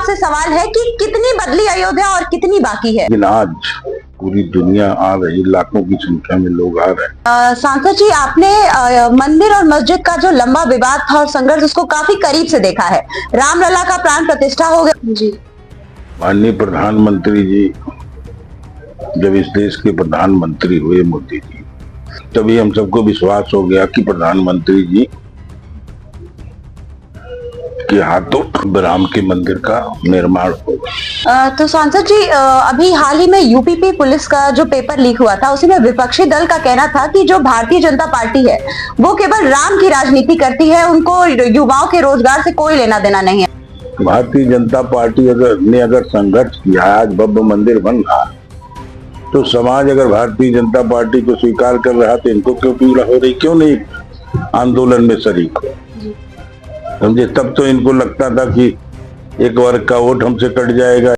आपसे सवाल है कि कितनी बदली अयोध्या और कितनी बाकी है। लेकिन आज पूरी दुनिया आ रही, लाखों की संख्या में लोग आ रहे हैं। सांसद जी, आपने मंदिर और मस्जिद का जो लंबा विवाद था और संघर्ष उसको काफी करीब से देखा है। रामलला का प्राण प्रतिष्ठा हो गया जी। माननीय प्रधानमंत्री जी जब इस देश के प्रधानमंत्री हुए, मोदी जी, तभी हम सबको विश्वास हो गया कि प्रधानमंत्री जी के हाथों राम के मंदिर का निर्माण होगा। तो सांसद जी, अभी हाल ही में यूपीपी पुलिस का जो पेपर लीक हुआ था उसी में विपक्षी दल का कहना था कि जो भारतीय जनता पार्टी है वो केवल राम की राजनीति करती है, उनको युवाओं के रोजगार से कोई लेना देना नहीं है। भारतीय जनता पार्टी अगर संघर्ष किया, आज भव्य मंदिर बन रहा, तो समाज अगर भारतीय जनता पार्टी को स्वीकार कर रहा तो इनको क्यों पीड़ा हो रही, क्यों नहीं आंदोलन में शरीक हो? समझे, तब तो इनको लगता था कि एक वर्ग का वोट हमसे कट जाएगा।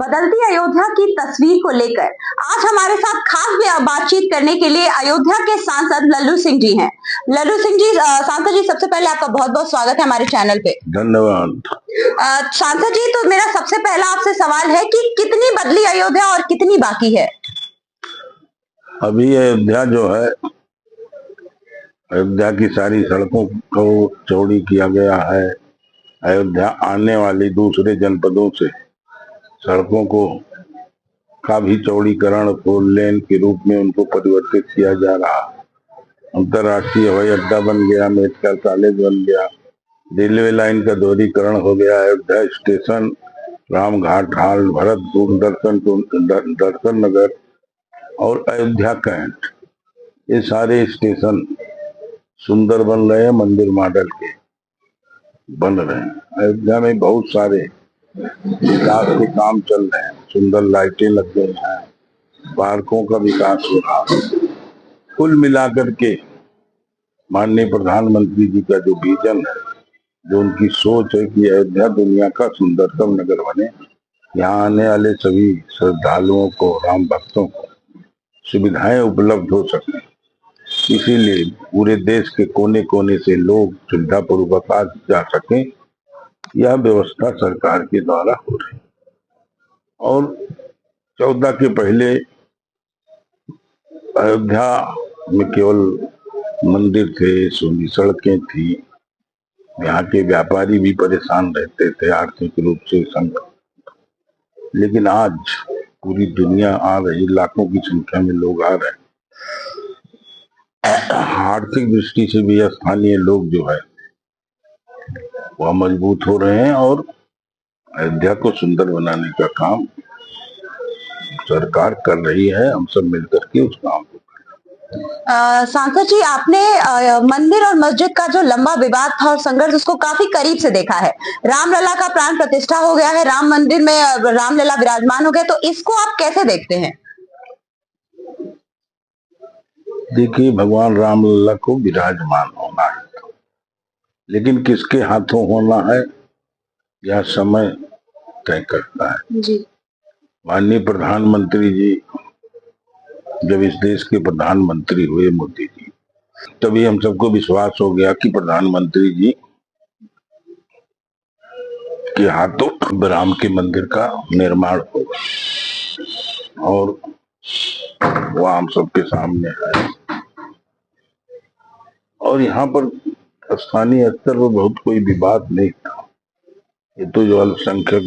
बदलती अयोध्या की तस्वीर को लेकर आज हमारे साथ खास बातचीत करने के लिए अयोध्या के सांसद लल्लू सिंह जी हैं। लल्लू सिंह जी, सांसद जी, सबसे पहले आपका बहुत बहुत स्वागत है हमारे चैनल पे। धन्यवाद। सांसद जी, तो मेरा सबसे पहला आपसे सवाल है कि कितनी बदली अयोध्या और कितनी बाकी है। अभी अयोध्या जो है, अयोध्या की सारी सड़कों को चौड़ी किया गया है। अयोध्या आने वाली दूसरे जनपदों से सड़कों को का भी चौड़ीकरण 4 लेन के रूप में उनको परिवर्तित किया जा रहा। अंतर्राष्ट्रीय हवाई अड्डा बन गया, मेडिकल कॉलेज बन गया, रेलवे लाइन का दोहरीकरण हो गया। अयोध्या स्टेशन, रामघाट हाल, भरतपुर, दर्शन नगर और अयोध्या कैंट, ये सारे स्टेशन सुंदर बन रहे हैं, मंदिर मॉडल के बन रहे हैं। अयोध्या में बहुत सारे विकास के काम चल रहे हैं, सुंदर लाइटें लग गई हैं, पार्कों का विकास हो रहा है। कुल मिलाकर के माननीय प्रधानमंत्री जी का जो विजन है, जो उनकी सोच है कि अयोध्या दुनिया का सुंदरतम नगर बने, यहाँ आने वाले सभी श्रद्धालुओं को, राम भक्तों को सुविधाएं उपलब्ध हो सके, इसीलिए पूरे देश के कोने कोने से लोग सुविधा पूर्वक आ जा सके, यह व्यवस्था सरकार के द्वारा हो रही। और 14 के पहले अयोध्या में केवल मंदिर थे, सुनी सड़कें थी, यहाँ के व्यापारी भी परेशान रहते थे आर्थिक रूप से संकट। लेकिन आज पूरी दुनिया आ रही, लाखों की संख्या में लोग आ रहे हैं। आर्थिक दृष्टि से भी स्थानीय लोग जो है वह मजबूत हो रहे हैं और अयोध्या को सुंदर बनाने का काम सरकार कर रही है। हम सब मिलकर के उस काम को। सांसद जी, आपने मंदिर और मस्जिद का जो लंबा विवाद था और संघर्ष उसको काफी करीब से देखा है। रामलला का प्राण प्रतिष्ठा हो गया है, राम मंदिर में रामलला विराजमान हो गए, तो इसको आप कैसे देखते हैं? देखिए, भगवान रामलला को विराजमान होना है, लेकिन किसके हाथों होना है यह समय तय करता है जी। माननीय प्रधानमंत्री जी जब इस देश के प्रधानमंत्री हुए, मोदी जी, तभी हम सबको विश्वास हो गया कि प्रधानमंत्री जी के हाथों राम के मंदिर का निर्माण होगा और वह हम सबके सामने है। और यहाँ पर स्थानीय स्तर पर बहुत कोई विवाद नहीं था। ये तो जो अल्पसंख्यक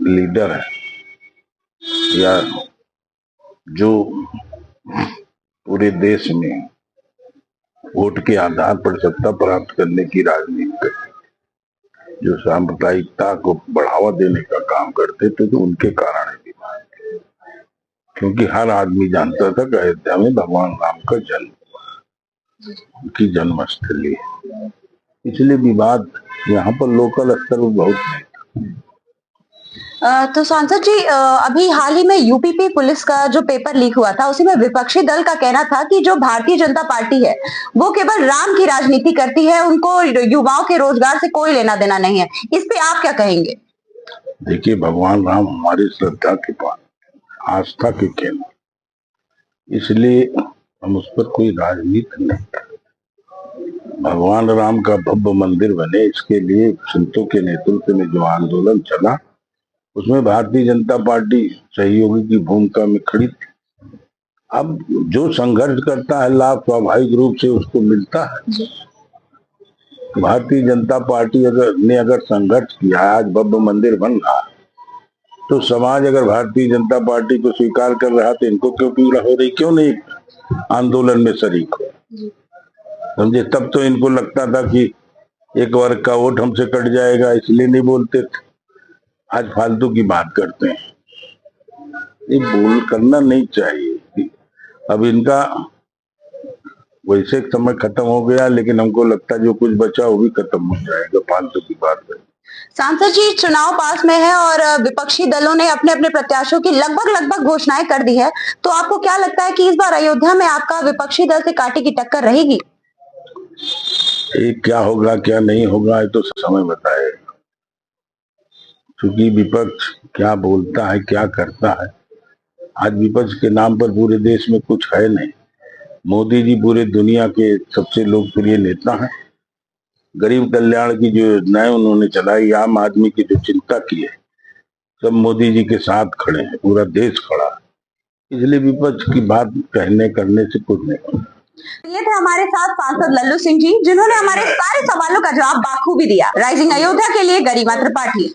लीडर है या जो पूरे देश में वोट के आधार पर सत्ता प्राप्त करने की राजनीति करते, जो सांप्रदायिकता को बढ़ावा देने का काम करते थे, तो उनके कारण है विवाद। क्योंकि हर आदमी जानता था कि अयोध्या में भगवान राम का जन्म हुआ, उनकी जन्मस्थली है, इसलिए विवाद यहाँ पर लोकल स्तर पर बहुत नहीं था। तो सांसद जी, अभी हाल ही में यूपीपी पुलिस का जो पेपर लीक हुआ था उसी में विपक्षी दल का कहना था कि जो भारतीय जनता पार्टी है वो केवल राम की राजनीति करती है, उनको युवाओं के रोजगार से कोई लेना देना नहीं है। इस पे आप क्या कहेंगे? देखिए, भगवान राम हमारी श्रद्धा के पास, आस्था के केंद्र, इसलिए हम उस पर कोई राजनीति नहीं करते। भगवान राम का भव्य मंदिर बने, इसके लिए संतों के नेतृत्व में जो आंदोलन चला, उसमें भारतीय जनता पार्टी सहयोगी की भूमिका में खड़ी थी। अब जो संघर्ष करता है लाभ स्वाभाविक रूप से उसको मिलता है। भारतीय जनता पार्टी अगर संघर्ष किया, आज भव्य मंदिर बन रहा है, तो समाज अगर भारतीय जनता पार्टी को स्वीकार कर रहा तो इनको क्यों पीड़ा हो रही, क्यों नहीं आंदोलन में शरीक हो? समझे? तब तो इनको लगता था कि एक वर्ग का वोट हमसे कट जाएगा, इसलिए नहीं बोलते थे। आज फालतू की बात करते हैं, ये बोल करना नहीं चाहिए। अब इनका वैसे समय खत्म हो गया, लेकिन हमको लगता है जो कुछ बचा वो भी खत्म हो जाएगा, फालतू की बात है। सांसद जी, चुनाव पास में है और विपक्षी दलों ने अपने अपने प्रत्याशियों की लगभग घोषणाएं कर दी है, तो आपको क्या लगता है कि इस बार अयोध्या में आपका विपक्षी दल से कांटे की टक्कर रहेगी? ये क्या होगा क्या नहीं होगा ये तो समय बताएगा, क्योंकि विपक्ष क्या बोलता है क्या करता है। आज विपक्ष के नाम पर पूरे देश में कुछ है नहीं। मोदी जी पूरे दुनिया के सबसे लोकप्रिय नेता हैं। गरीब कल्याण की जो योजनाएं उन्होंने चलाई, आम आदमी की जो चिंता की है, सब मोदी जी के साथ खड़े हैं, पूरा देश खड़ा है। इसलिए विपक्ष की बात कहने करने से कुछ नहीं होगा। ये थे हमारे साथ सांसद लल्लू सिंह जी, जिन्होंने हमारे सारे सवालों का जवाब बाखूबी दिया। राइजिंग अयोध्या के लिए गरिमा त्रिपाठी।